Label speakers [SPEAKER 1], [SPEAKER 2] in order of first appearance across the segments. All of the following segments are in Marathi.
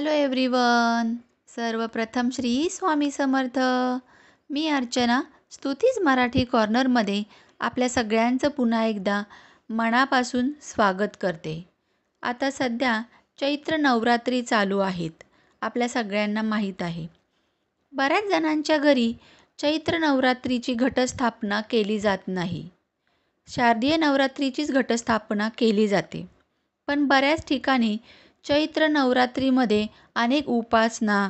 [SPEAKER 1] Hello everyone. सर्वप्रथम श्री स्वामी समर्थ. मी अर्चना स्तुतीज मराठी कॉर्नरमध्ये आपल्या सगळ्यांचं पुन्हा एकदा मनापासून स्वागत करते. आता सध्या चैत्र नवरात्री चालू आहेत. आपल्या सगळ्यांना माहीत आहे. बऱ्याच जणांच्या घरी चैत्र नवरात्रीची घटस्थापना केली जात नाही. शारदीय नवरात्रीचीच घटस्थापना केली जाते. पण बऱ्याच ठिकाणी चैत्र नवरात्रीमध्ये अनेक उपासना,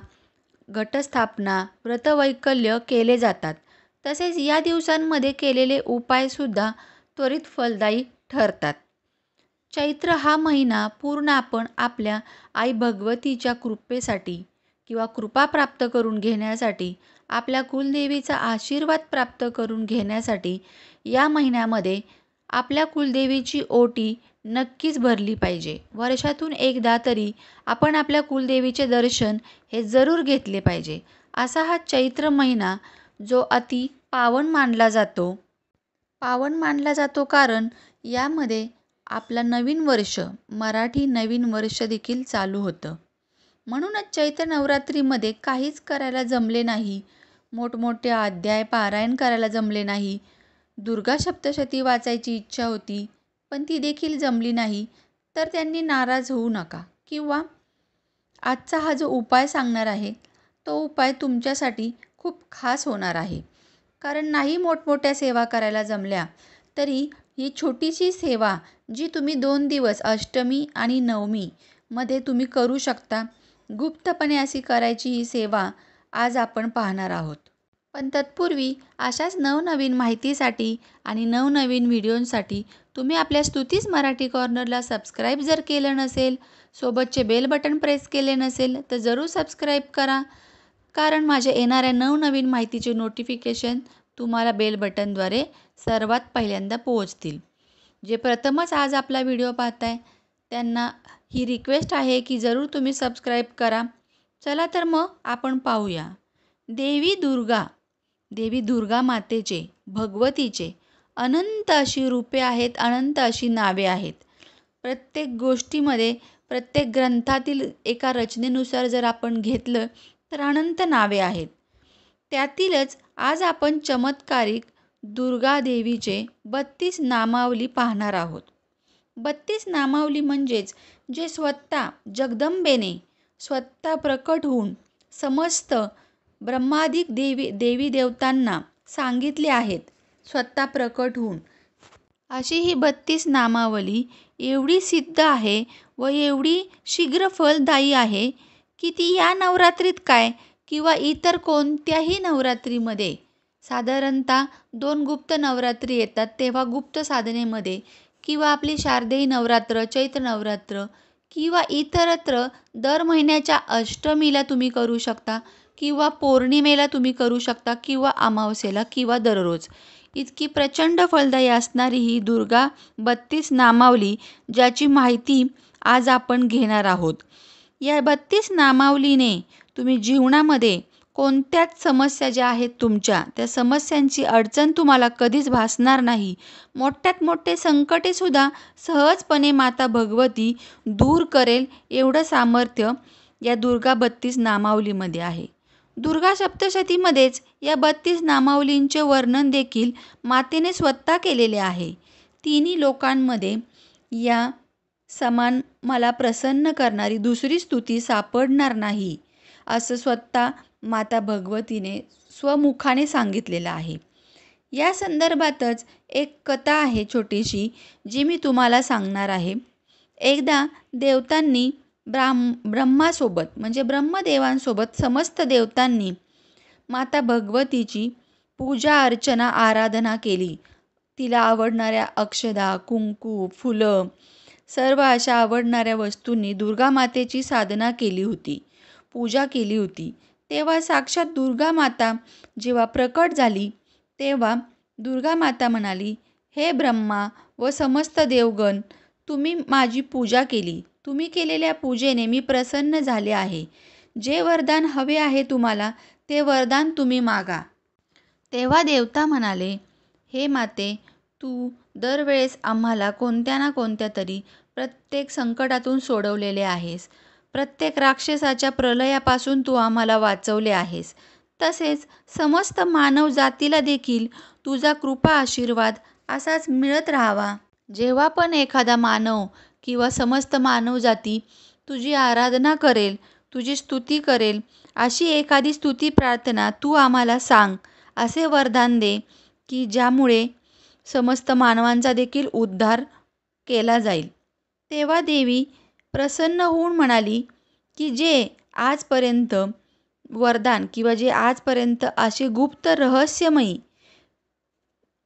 [SPEAKER 1] घटस्थापना, व्रतवैकल्य केले जातात. तसेच या दिवसांमध्ये केलेले उपायसुद्धा त्वरित फलदायी ठरतात. चैत्र हा महिना पूर्ण आपण आपल्या आई भगवतीच्या कृपेसाठी किंवा कृपा प्राप्त करून घेण्यासाठी, आपल्या कुलदेवीचा आशीर्वाद प्राप्त करून घेण्यासाठी या महिन्यामध्ये आपल्या कुलदेवीची ओटी नक्कीच भरली पाहिजे. वर्षातून एकदा तरी आपण आपल्या कुलदेवीचे दर्शन हे जरूर घेतले पाहिजे. असा हा चैत्र महिना जो अति पावन मानला जातो. पावन मानला जातो कारण यामध्ये आपला नवीन वर्ष, मराठी नवीन वर्ष देखील चालू होतं. म्हणूनच चैत्र नवरात्रीमध्ये काहीच करायला जमले नाही. मोठमोठे अध्याय पारायण करायला जमले नाही. दुर्गा सप्तशती वाचायची इच्छा होती, पण ती देखील जमली नाही. तर त्यांनी नाराज होऊ नका. किंवा आजचा हा जो उपाय सांगणार आहे तो उपाय तुमच्यासाठी खूप खास होणार आहे. कारण नाही मोठमोठ्या सेवा करायला जमल्या तरी ही छोटीशी सेवा जी तुम्ही 2 दिवस अष्टमी आणि नवमी मध्ये तुम्ही करू शकता. गुप्तपणे अशी करायची ही सेवा आज आपण पाहणार आहोत. पण तत्पूर्वी अशाच नवनवीन माहितीसाठी आणि नवनवीन व्हिडिओंसाठी तुम्ही आपल्या स्तुतीज मराठी कॉर्नरला सबस्क्राईब जर केलं नसेल, सोबतचे बेल बटन प्रेस केले नसेल तर जरूर सबस्क्राईब करा. कारण माझ्या येणाऱ्या नवनवीन माहितीचे नोटिफिकेशन तुम्हाला बेल बटनद्वारे सर्वात पहिल्यांदा पोहोचतील. जे प्रथमच आज आपला व्हिडिओ पाहताय त्यांना ही रिक्वेस्ट आहे की जरूर तुम्ही सबस्क्राईब करा. चला तर मग आपण पाहूया. देवी दुर्गा मातेचे, भगवतीचे अनंत अशी रूपे आहेत, अनंत अशी नावे आहेत. प्रत्येक गोष्टीमध्ये, प्रत्येक ग्रंथातील एका रचनेनुसार जर आपण घेतलं तर अनंत नावे आहेत. त्यातीलच आज आपण चमत्कारिक दुर्गा देवीचे 32 नामावली पाहणार आहोत. 32 नामावली म्हणजेच जे स्वतः जगदंबेने स्वतः प्रकट होऊन समस्त ब्रह्मादिक देवी देवतांना सांगितले आहेत. स्वतः प्रकट होऊन अशी ही 32 नामावली एवढी सिद्ध आहे व एवढी शीघ्र फलदायी आहे की ती या नवरात्रीत काय किंवा इतर कोणत्याही नवरात्रीमध्ये, साधारणतः 2 गुप्त नवरात्री येतात तेव्हा गुप्त साधनेमध्ये, किंवा आपली शारदेय नवरात्र, चैत्र नवरात्र, किंवा इतरत्र दर महिन्याच्या अष्टमीला तुम्ही करू शकता, किंवा पौर्णिमेला तुम्ही करू शकता, किंवा अमावस्येला, किंवा दररोज. इतकी प्रचंड फलदायी असणारी ही दुर्गा 32 नामावली ज्याची माहिती आज आपण घेणार आहोत. या 32 नामावलीने तुम्ही जीवनामध्ये कोणत्याच समस्या ज्या आहेत तुमच्या, त्या समस्यांची अडचण तुम्हाला कधीच भासणार नाही. मोठ्यात मोठे संकटेसुद्धा सहजपणे माता भगवती दूर करेल एवढं सामर्थ्य या दुर्गा 32 नामावलीमध्ये आहे. दुर्गा सप्तशतीमध्येच या 32 नामावलींचे वर्णन देखील मातेने स्वतः केलेले आहे. तिन्ही लोकांमध्ये या समान मला प्रसन्न करणारी दुसरी स्तुती सापडणार नाही असं स्वतः माता भगवतीने स्वमुखाने सांगितलेलं आहे. या संदर्भातच एक कथा आहे छोटीशी जी मी तुम्हाला सांगणार आहे. एकदा देवतांनी ब्रह्मासोबत म्हणजे ब्रह्मदेवांसोबत समस्त देवतांनी माता भगवतीची पूजा अर्चना आराधना केली. तिला आवडणाऱ्या अक्षदा, कुंकू, फुलं, सर्व अशा आवडणाऱ्या वस्तूंनी दुर्गा मातेची साधना केली होती, पूजा केली होती. तेव्हा साक्षात दुर्गा माता जेव्हा प्रकट झाली तेव्हा दुर्गा माता म्हणाली, हे ब्रह्मा व समस्त देवगण, तुम्ही माझी पूजा केली. तुम्ही केलेल्या पूजेने मी प्रसन्न झाले आहे. जे वरदान हवे आहे तुम्हाला ते वरदान तुम्ही मागा. तेव्हा देवता म्हणाले, हे माते, तू दरवेळेस आम्हाला कोणत्या ना कोणत्या तरी प्रत्येक संकटातून सोडवलेले आहेस. प्रत्येक राक्षसाच्या प्रलयापासून तू आम्हाला वाचवले आहेस. तसेच समस्त मानव जातीला देखील तुझा कृपा आशीर्वाद असाच मिळत राहावा. जेव्हा पण एखादा मानव किंवा समस्त मानवजाती तुझी आराधना करेल, तुझी स्तुती करेल, अशी एखादी स्तुती प्रार्थना तू आम्हाला सांग, असे वरदान दे की ज्यामुळे समस्त मानवांचा देखील उद्धार केला जाईल. तेव्हा देवी प्रसन्न होऊन म्हणाली की जे आजपर्यंत वरदान किंवा जे आजपर्यंत असे गुप्त रहस्यमयी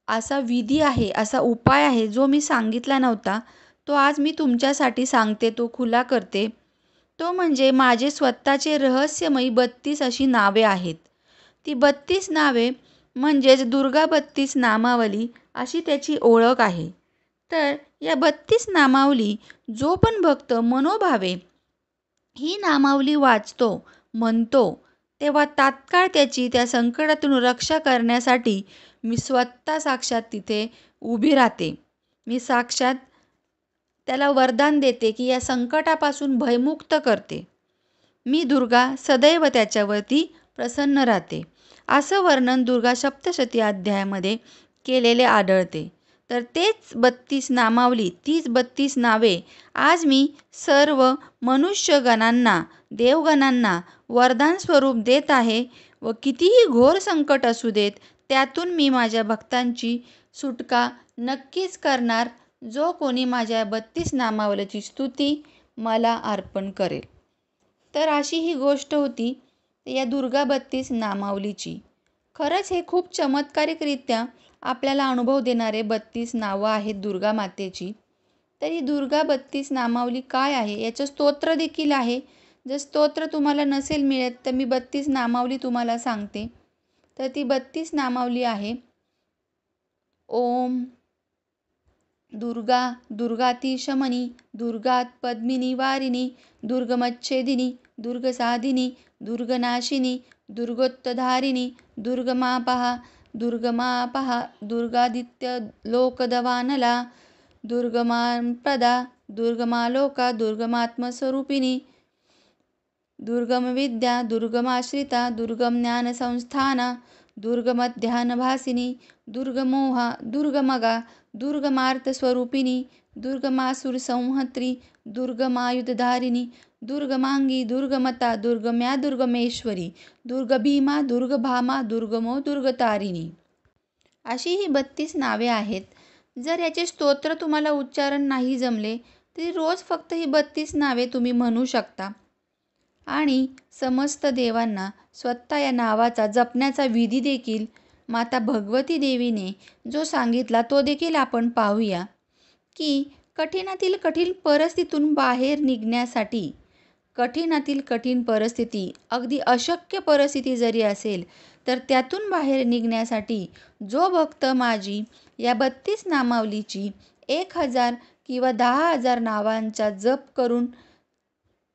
[SPEAKER 1] असा विधी आहे, असा उपाय आहे जो मी सांगितला नव्हता, तो आज मी तुमच्यासाठी सांगते, तो खुला करते. तो म्हणजे माझे स्वतःचे रहस्यमयी 32 अशी नावे आहेत. ती 32 नावे म्हणजेच दुर्गा 32 नामावली अशी त्याची ओळख आहे. तर या 32 नामावली जो पण भक्त मनोभावे ही नामावली वाचतो, म्हणतो, तेव्हा तात्काळ त्याची त्या संकटातून रक्षा करण्यासाठी मी स्वतः साक्षात तिथे उभी राहते. मी साक्षात त्याला वरदान देते की या संकटापासून भयमुक्त करते. मी दुर्गा सदैव त्याच्यावरती प्रसन्न राहते. असं वर्णन दुर्गा सप्तशती अध्यायामध्ये केलेले आढळते. तर तेच 32 नामावली, तीच 32 नावे आज मी सर्व मनुष्यगणांना, देवगणांना वरदान स्वरूप देत आहे व कितीही घोर संकट असू देत, त्यातून मी माझ्या भक्तांची सुटका नक्कीच करणार, जो कोणी माझ्या 32 नामावलीची स्तुती मला अर्पण करेल. तर अशी ही गोष्ट होती या दुर्गा 32 नामावलीची. खरंच हे खूप चमत्कारिकरित्या आपल्याला अनुभव देणारे 32 नावं आहेत दुर्गा मातेची. तर ही दुर्गा 32 नामावली काय आहे याचं स्तोत्र देखील आहे. जर स्तोत्र तुम्हाला नसेल मिळत तर मी 32 नामावली तुम्हाला सांगते. तर ती 32 नामावली आहे. ओम दुर्गा दुर्गातीशमनी दुर्गात पद्मिनी वारिणी दुर्गमच्छेदिनी दुर्गसाधिनी दुर्गनाशिनी दुर्गोत्तधारिणी दुर्गमापहा दुर्गमापहा दुर्गादित्य लोकदवानला दुर्गमाप्रदा दुर्गमालोका दुर्गमात्मस्वरूपिणी दुर्गमविद्या दुर्गमाश्रिता दुर्गमज्ञानसंस्थाना दुर्गमध्यानभासिनी दुर्गमोहा दुर्गमगा दुर्गमार्थस्वरूपिणी दुर्गमासुरसंहत्री दुर्गमायुधधारिणी दुर्गमांगी दुर्गमता दुर्गम्या दुर्गमेश्वरी दुर्गभीमा दुर्गभामा दुर्गमो दुर्गतारिणी अशी ही 32 नावे आहेत. जर याचे स्तोत्र तुम्हाला उच्चारण नाही जमले तरी रोज फक्त ही 32 नावे तुम्ही म्हणू शकता आणि समस्त देवांना स्वतः या नावाचा जपण्याचा विधी देखील माता भगवती देवीने जो सांगितला तो देखील आपण पाहूया की कठीणातील कठीण परिस्थितीतून बाहेर निघण्यासाठी, कठीणातील कठीण परिस्थिती अगदी अशक्य परिस्थिती जरी असेल तर त्यातून बाहेर निघण्यासाठी जो भक्त माझी या 32 नामावलीची 1000 किंवा 10,000 नावांचा जप करून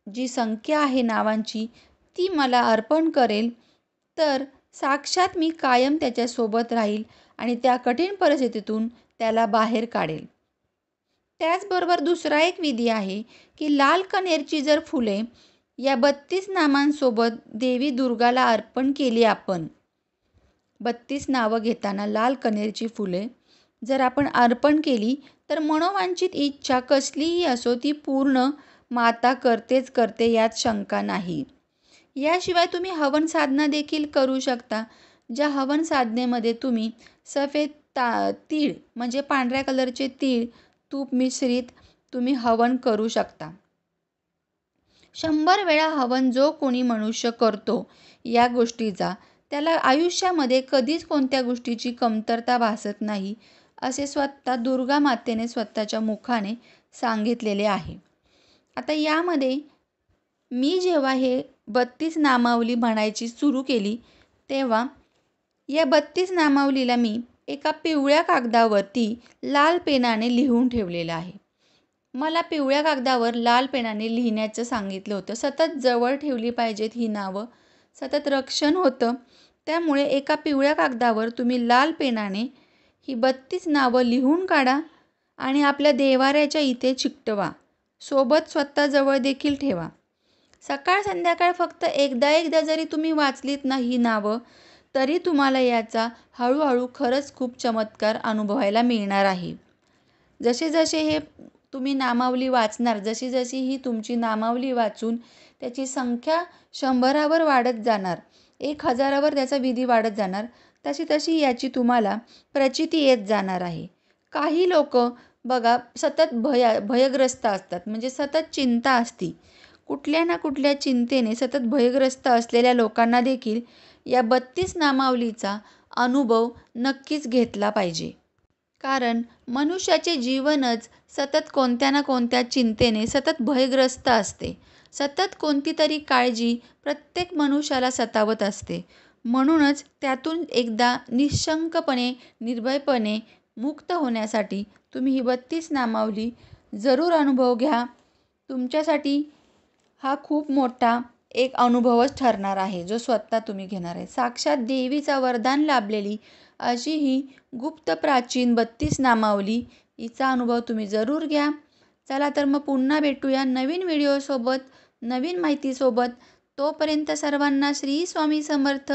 [SPEAKER 1] जी संख्या आहे नावांची ती मला अर्पण करेल तर साक्षात मी कायम त्याच्यासोबत राहील आणि त्या कठीण परिस्थितीतून त्याला बाहेर काढेल. त्याचबरोबर दुसरा एक विधी आहे की लाल कण्हेरची जर फुले या 32 नामांसोबत देवी दुर्गाला अर्पण केली, आपण 32 नावं घेताना लाल कण्हेरची फुले जर आपण अर्पण केली तर मनोवांछित इच्छा कसलीही असो ती पूर्ण माता करतेच करते, यात शंका नाही. याशिवाय तुम्ही हवन साधना देखील करू शकता, ज्या हवन साधनेमध्ये तुम्ही सफेद तीळ म्हणजे पांढऱ्या कलरचे तीळ तूप मिश्रित तुम्ही हवन करू शकता. 100 वेळा हवन जो कोणी मनुष्य करतो या गोष्टीचा त्याला आयुष्यामध्ये कधीच कोणत्या गोष्टीची कमतरता भासत नाही, असे स्वतः दुर्गा मातेने स्वतःच्या मुखाने सांगितलेले आहे. आता यामध्ये मी जेव्हा हे 32 नामावली म्हणायची सुरू केली तेव्हा या 32 नामावलीला मी एका पिवळ्या कागदावरती लाल पेनाने लिहून ठेवलेलं आहे. मला पिवळ्या कागदावर लाल पेनाने लिहिण्याचं सांगितलं होतं. सतत जवळ ठेवली पाहिजेत ही नावं, सतत रक्षण होतं. त्यामुळे एका पिवळ्या कागदावर तुम्ही लाल पेनाने ही 32 नावं लिहून काढा आणि आपल्या देवाऱ्याच्या इथे चिकटवा, सोबत स्वतःजवळ देखील ठेवा. सकाळ संध्याकाळ फक्त एकदा जरी तुम्ही वाचलीत ना ही नावं, तरी तुम्हाला याचा हळूहळू खरंच खूप चमत्कार अनुभवायला मिळणार आहे. जसे जसे हे तुम्ही नामावली वाचणार, जशी जशी ही तुमची नामावली वाचून त्याची संख्या 100वर वाढत जाणार, 1000वर त्याचा विधी वाढत जाणार, तशी तशी याची तुम्हाला प्रचिती येत जाणार आहे. काही लोक बघा सतत भयग्रस्त असतात, म्हणजे सतत चिंता असती. कुठल्या ना कुठल्या चिंतेने सतत भयग्रस्त असलेल्या लोकांना देखील या 32 नामावलीचा अनुभव नक्कीच घेतला पाहिजे. कारण मनुष्याचे जीवनच सतत कोणत्या ना कोणत्या चिंतेने सतत भयग्रस्त असते. सतत कोणती तरी काळजी प्रत्येक मनुष्याला सतावत असते. म्हणूनच त्यातून एकदा निःशंकपणे, निर्भयपणे मुक्त होण्यासाठी तुम्ही ही 32 नामावली जरूर अनुभव घ्या. तुमच्यासाठी हा खूप मोठा एक अनुभवच ठरणार आहे, जो स्वतः तुम्ही घेणार आहे. साक्षात देवीचा वरदान लाभलेली अशी ही गुप्त प्राचीन 32 नामावली, हिचा अनुभव तुम्ही जरूर घ्या. चला तर मग पुन्हा भेटूया नवीन व्हिडिओसोबत, नवीन माहितीसोबत. तोपर्यंत सर्वांना श्री स्वामी समर्थ.